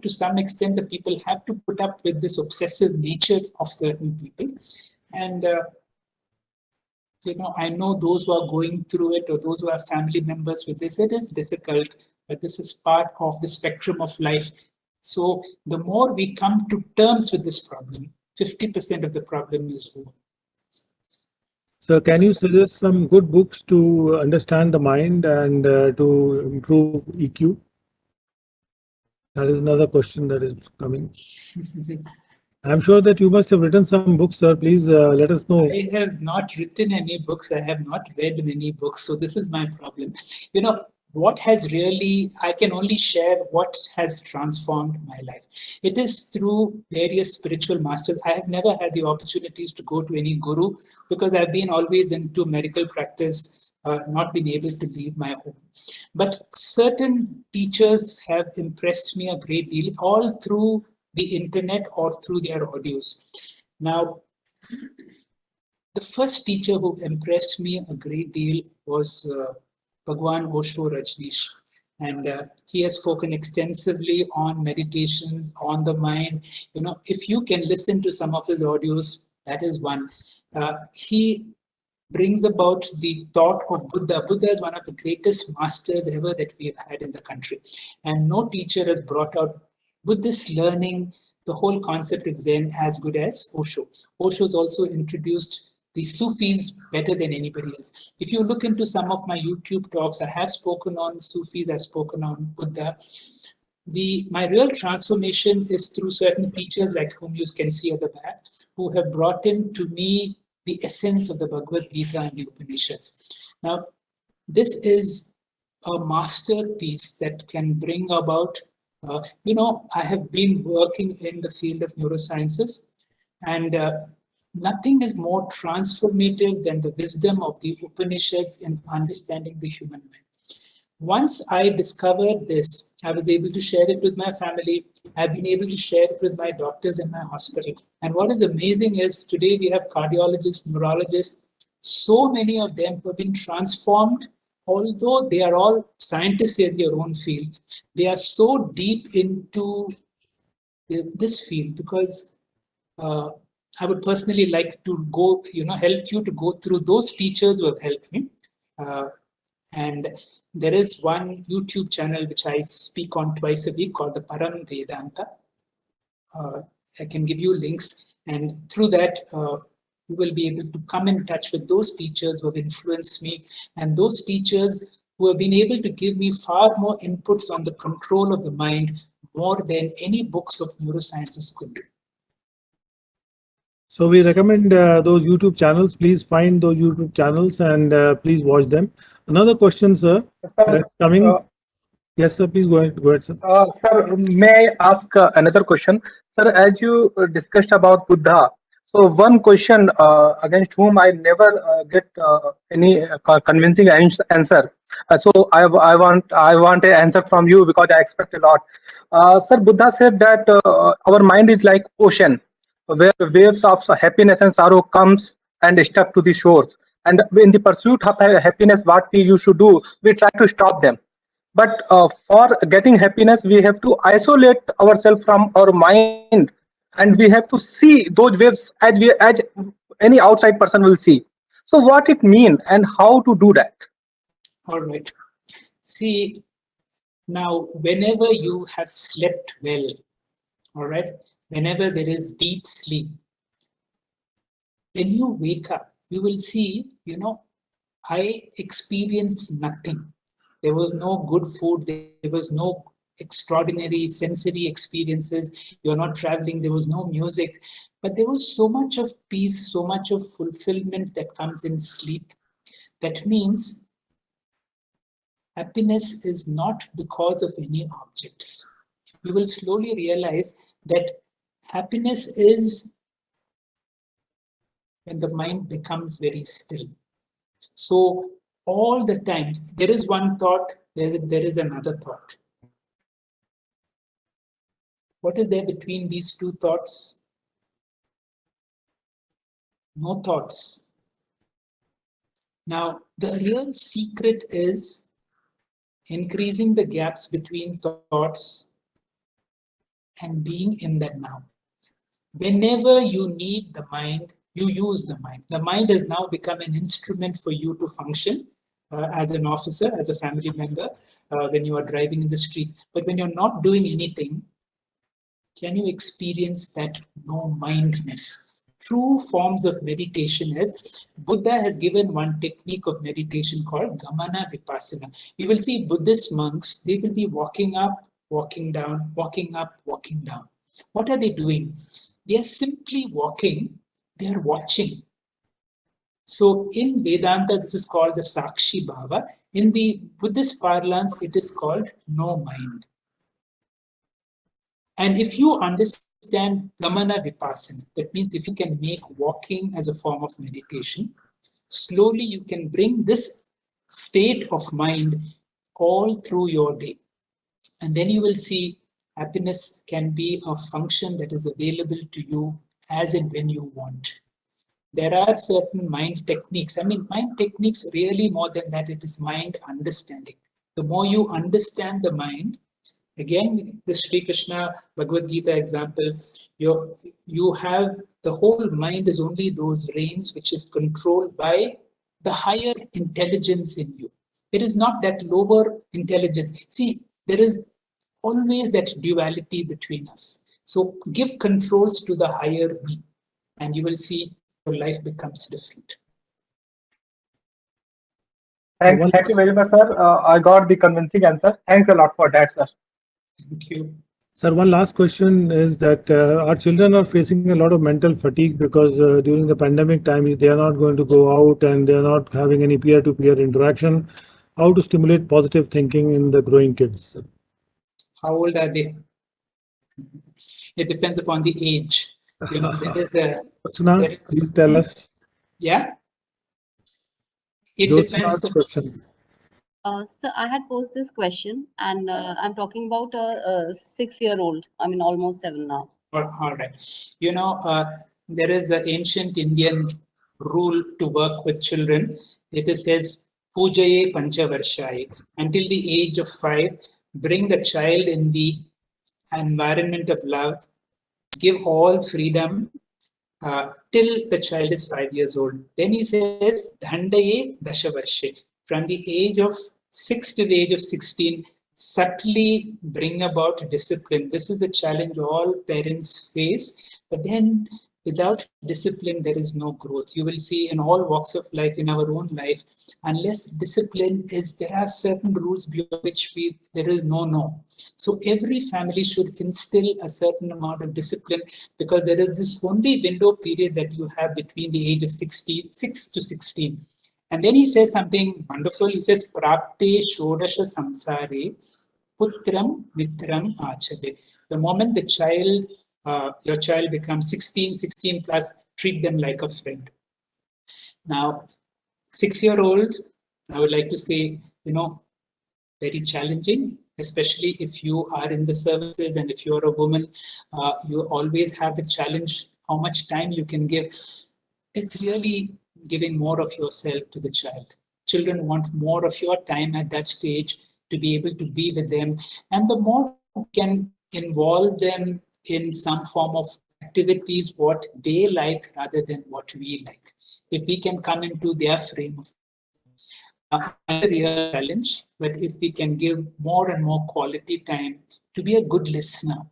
To some extent, the people have to put up with this obsessive nature of certain people. And, I know those who are going through it, or those who have family members with this, it is difficult, but this is part of the spectrum of life. So the more we come to terms with this problem, 50% of the problem is over. So can you suggest some good books to understand the mind and to improve EQ? That is another question that is coming. I'm sure that you must have written some books, sir. Please let us know. I have not written any books. I have not read many books. So this is my problem. What has really, I can only share what has transformed my life. It is through various spiritual masters. I have never had the opportunities to go to any guru because I've been always into medical practice, not been able to leave my home. But certain teachers have impressed me a great deal, all through the internet or through their audios. Now, the first teacher who impressed me a great deal was Bhagwan Osho Rajneesh. And he has spoken extensively on meditations, on the mind. If you can listen to some of his audios, that is one. He brings about the thought of Buddha. Buddha is one of the greatest masters ever that we have had in the country. And no teacher has brought out Buddhist learning, the whole concept of Zen, as good as Osho. Osho has also introduced the Sufis better than anybody else. If you look into some of my YouTube talks, I have spoken on Sufis, I've spoken on Buddha. My real transformation is through certain teachers like whom you can see at the back, who have brought in to me the essence of the Bhagavad Gita and the Upanishads. Now, this is a masterpiece that can bring about, I have been working in the field of neurosciences, and nothing is more transformative than the wisdom of the Upanishads in understanding the human mind. Once I discovered this, I was able to share it with my family. I've been able to share it with my doctors in my hospital. And what is amazing is today we have cardiologists, neurologists, so many of them who have been transformed, although they are all scientists in their own field. They are so deep into this field because I would personally like to go, help you to go through those teachers who have helped me. And there is one YouTube channel which I speak on twice a week called the Param Vedanta. I can give you links, and through that, you will be able to come in touch with those teachers who have influenced me, and those teachers who have been able to give me far more inputs on the control of the mind more than any books of neurosciences could do. So we recommend those YouTube channels. Please find those YouTube channels and please watch them. Another question, sir, that's coming. Yes, sir, please go ahead, sir. Sir, may I ask another question? Sir, as you discussed about Buddha, so one question against whom I never get any convincing answer. So I want an answer from you because I expect a lot. Sir, Buddha said that our mind is like ocean, where waves of happiness and sorrow comes and stuck to the shores. And in the pursuit of happiness, what we used to do, we try to stop them. But for getting happiness, we have to isolate ourselves from our mind, and we have to see those waves as any outside person will see. So what it means and how to do that? All right. See, now, whenever you have slept well, all right, whenever there is deep sleep, when you wake up, you will see, I experienced nothing. There was no good food. There was no extraordinary sensory experiences. You're not traveling. There was no music. But there was so much of peace, so much of fulfillment that comes in sleep. That means happiness is not because of any objects. You will slowly realize that happiness is when the mind becomes very still. So all the time, there is one thought, there is another thought. What is there between these two thoughts? No thoughts. Now, the real secret is increasing the gaps between thoughts and being in that now. Whenever you need the mind, you use the mind. The mind has now become an instrument for you to function as an officer, as a family member, when you are driving in the streets. But when you're not doing anything, can you experience that no-mindness? True forms of meditation is, Buddha has given one technique of meditation called Gamana Vipassana. You will see Buddhist monks, they will be walking up, walking down, walking up, walking down. What are they doing? They are simply walking, they are watching. So in Vedanta, this is called the Sakshi Bhava. In the Buddhist parlance, it is called no mind. And if you understand Gamana Vipassana, that means if you can make walking as a form of meditation, slowly you can bring this state of mind all through your day. And then you will see happiness can be a function that is available to you as and when you want. There are certain mind techniques. I mean, mind techniques really more than that, it is mind understanding. The more you understand the mind, again, the Sri Krishna Bhagavad Gita example, you have the whole mind is only those reins which is controlled by the higher intelligence in you. It is not that lower intelligence. See, there is always that duality between us. So give controls to the higher me, and you will see your life becomes different. Thank you very much, sir. I got the convincing answer. Thanks a lot for that, sir. Thank you. Sir, one last question is that our children are facing a lot of mental fatigue because during the pandemic time, they are not going to go out and they are not having any peer-to-peer interaction. How to stimulate positive thinking in the growing kids? How old are they? It depends upon the age. You know, there is a. Jyotsna, there is- please tell us. Yeah. It Jyotsna's depends. question. So I had posed this question, and I'm talking about a 6-year-old. I mean, almost 7 now. All right. You know, there is an ancient Indian rule to work with children. It says, Pujaye Panchavarshaye. Until the age of 5, bring the child in the environment of love, give all freedom till the child is 5 years old. Then he says, Dhandaye Dashavarshe. From the age of 6 to the age of 16, subtly bring about discipline. This is the challenge all parents face. But then without discipline, there is no growth. You will see in all walks of life, in our own life, unless discipline is, there are certain rules beyond which there is no. So every family should instill a certain amount of discipline, because there is this only window period that you have between the age of 6 to 16. And then he says something wonderful. He says, Prapte Shodasha Samsare Putram Mitram Achade. The moment the child, your child becomes 16 plus, treat them like a friend. Now, 6-year-old, I would like to say, very challenging, especially if you are in the services and if you're a woman, you always have the challenge how much time you can give. It's really giving more of yourself to the child. Children want more of your time at that stage to be able to be with them. And the more you can involve them in some form of activities, what they like rather than what we like. If we can come into their frame of a real challenge, but if we can give more and more quality time to be a good listener,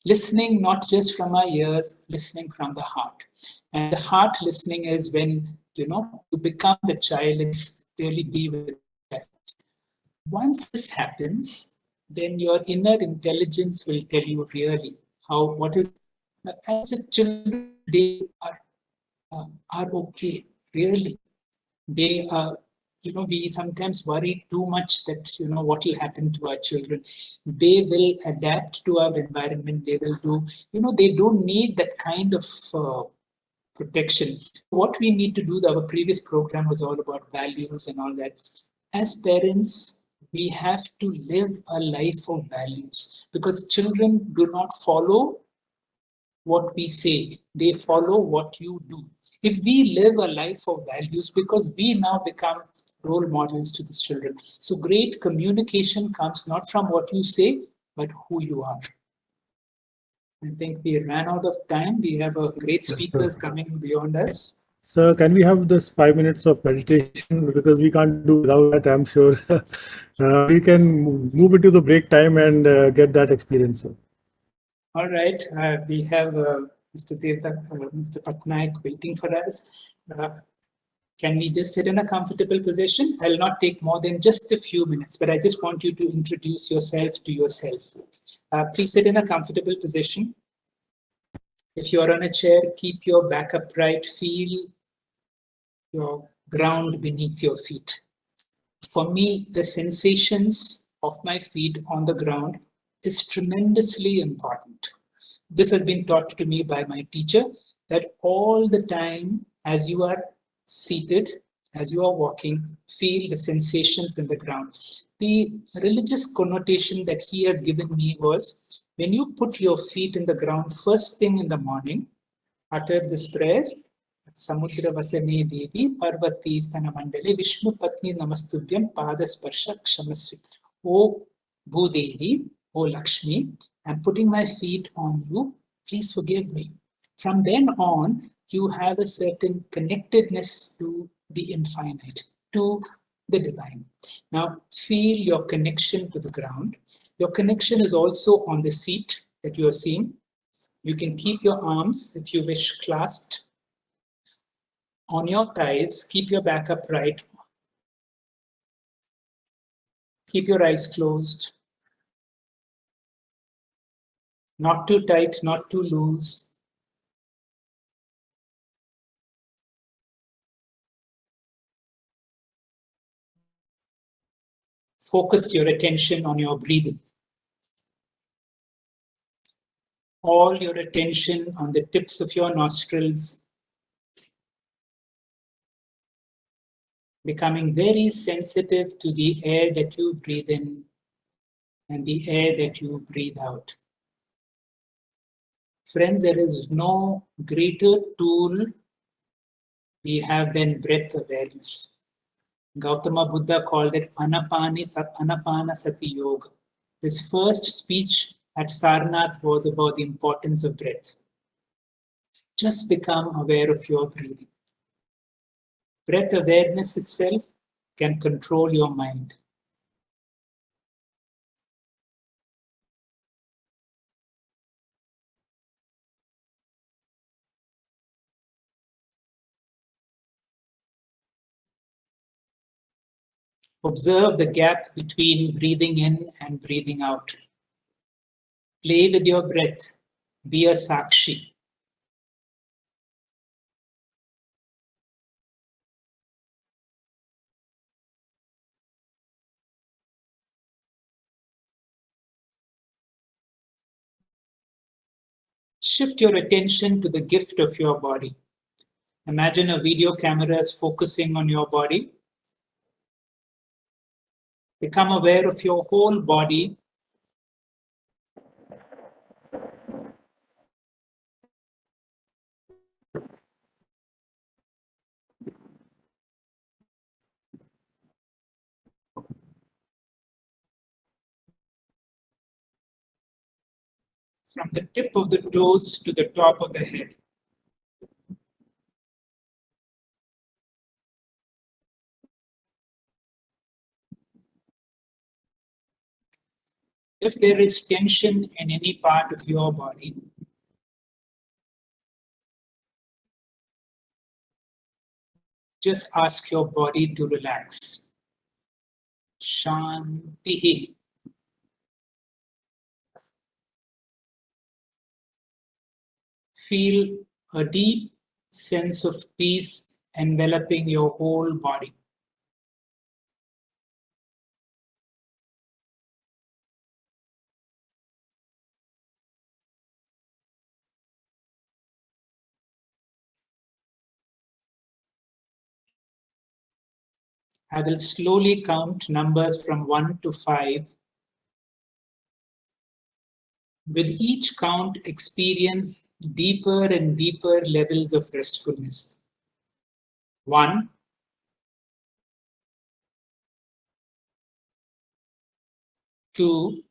listening not just from our ears, listening from the heart. And the heart listening is when, you become the child and really be with the child. Once this happens, then your inner intelligence will tell you really what is, as a children, they are okay, really. They are, we sometimes worry too much that, what will happen to our children. They will adapt to our environment. They will do, they don't need that kind of protection. What we need to do, our previous program was all about values and all that. As parents, we have to live a life of values, because children do not follow what we say, they follow what you do. If we live a life of values, because we now become role models to these children. So great communication comes not from what you say, but who you are. I think we ran out of time. We have a great speakers coming beyond us. Sir, can we have this 5 minutes of meditation? Because we can't do without that, I'm sure. We can move into the break time and get that experience. Sir. All right, we have Mr. Mr. Patnaik waiting for us. Can we just sit in a comfortable position? I'll not take more than just a few minutes, but I just want you to introduce yourself to yourself. Please sit in a comfortable position. If you're on a chair, keep your back upright, feel your ground beneath your feet. For me, the sensations of my feet on the ground is tremendously important. This has been taught to me by my teacher, that all the time as you are seated, as you are walking, feel the sensations in the ground. The religious connotation that he has given me was, when you put your feet in the ground first thing in the morning, utter this prayer, Samudra Vasane Devi Parvati Stanamandale Vishnu Patni Namastubhyam Padasparsha Kshamasvi. O Bhudevi, O Lakshmi, I'm putting my feet on you, please forgive me. From then on, you have a certain connectedness to the infinite, to the divine. Now feel your connection to the ground. Your connection is also on the seat that you are seeing. You can keep your arms, if you wish, clasped on your thighs. Keep your back upright. Keep your eyes closed. Not too tight, not too loose. Focus your attention on your breathing. All your attention on the tips of your nostrils, becoming very sensitive to the air that you breathe in and the air that you breathe out. Friends, there is no greater tool we have than breath awareness. Gautama Buddha called it Anapana Sati Yoga. His first speech at Sarnath was about the importance of breath. Just become aware of your breathing. Breath awareness itself can control your mind. Observe the gap between breathing in and breathing out. Play with your breath. Be a sakshi. Shift your attention to the gift of your body. Imagine a video camera is focusing on your body. Become aware of your whole body. From the tip of the toes to the top of the head. If there is tension in any part of your body, just ask your body to relax. Shanti. Feel a deep sense of peace enveloping your whole body. I will slowly count numbers from 1 to 5. With each count, experience deeper and deeper levels of restfulness. 1, 2,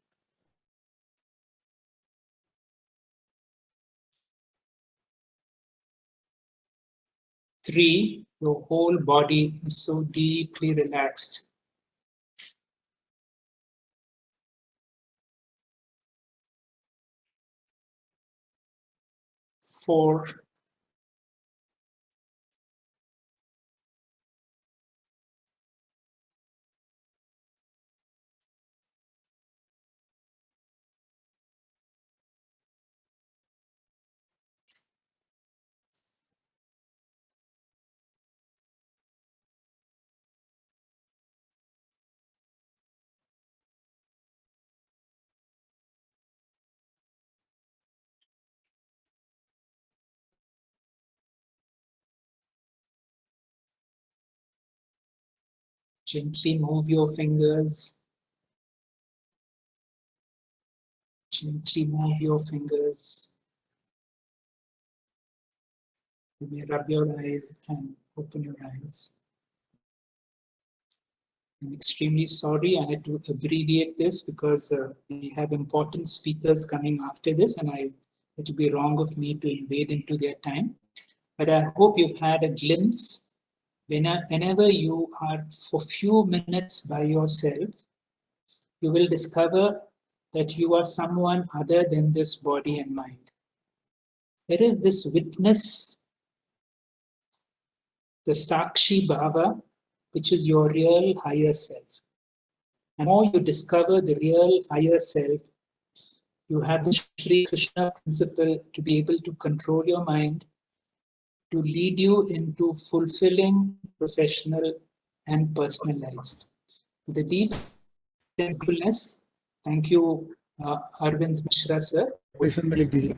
3, your whole body is so deeply relaxed. 4, Gently move your fingers. Gently move your fingers. You may rub your eyes and open your eyes. I'm extremely sorry I had to abbreviate this because we have important speakers coming after this, and it would be wrong of me to invade into their time. But I hope you've had a glimpse whenever you are for few minutes by yourself, you will discover that you are someone other than this body and mind. There is this witness, the Sakshi Bhava, which is your real higher self. And the more you discover the real higher self, you have the Sri Krishna principle to be able to control your mind, to lead you into fulfilling professional and personal lives. With a deep thankfulness, thank you, Arvind Mishra, sir. Question, Malik ji.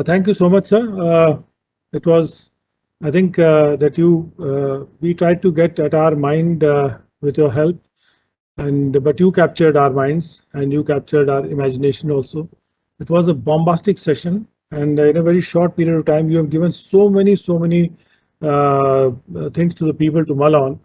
Thank you so much, sir. It was, I think, that we tried to get at our mind with your help, but you captured our minds and you captured our imagination also. It was a bombastic session, and in a very short period of time, you have given so many things to the people to mull on.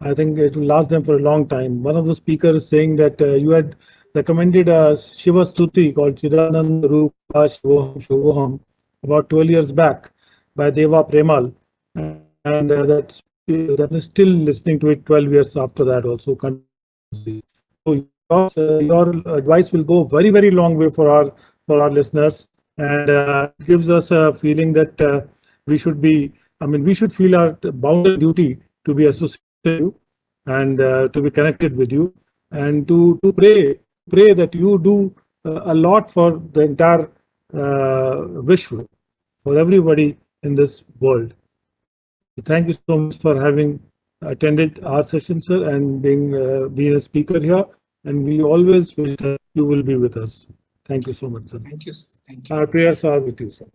I think it will last them for a long time. One of the speakers is saying that you had recommended a Shiva Stuti called Chidananda Rupa Shivoham Shovoham about 12 years back by Deva Premal, and that is still listening to it 12 years after that also continuously. So your advice will go very long way for our listeners, and gives us a feeling that we should feel our bounden duty to be associated with you and to be connected with you, and to pray that you do a lot for the entire Vishwa, for everybody in this world. Thank you so much for having attended our session, sir, and being a speaker here. And we always wish that you will be with us. Thank you so much, sir. Thank you, sir. Thank you. Our prayers are with you, sir.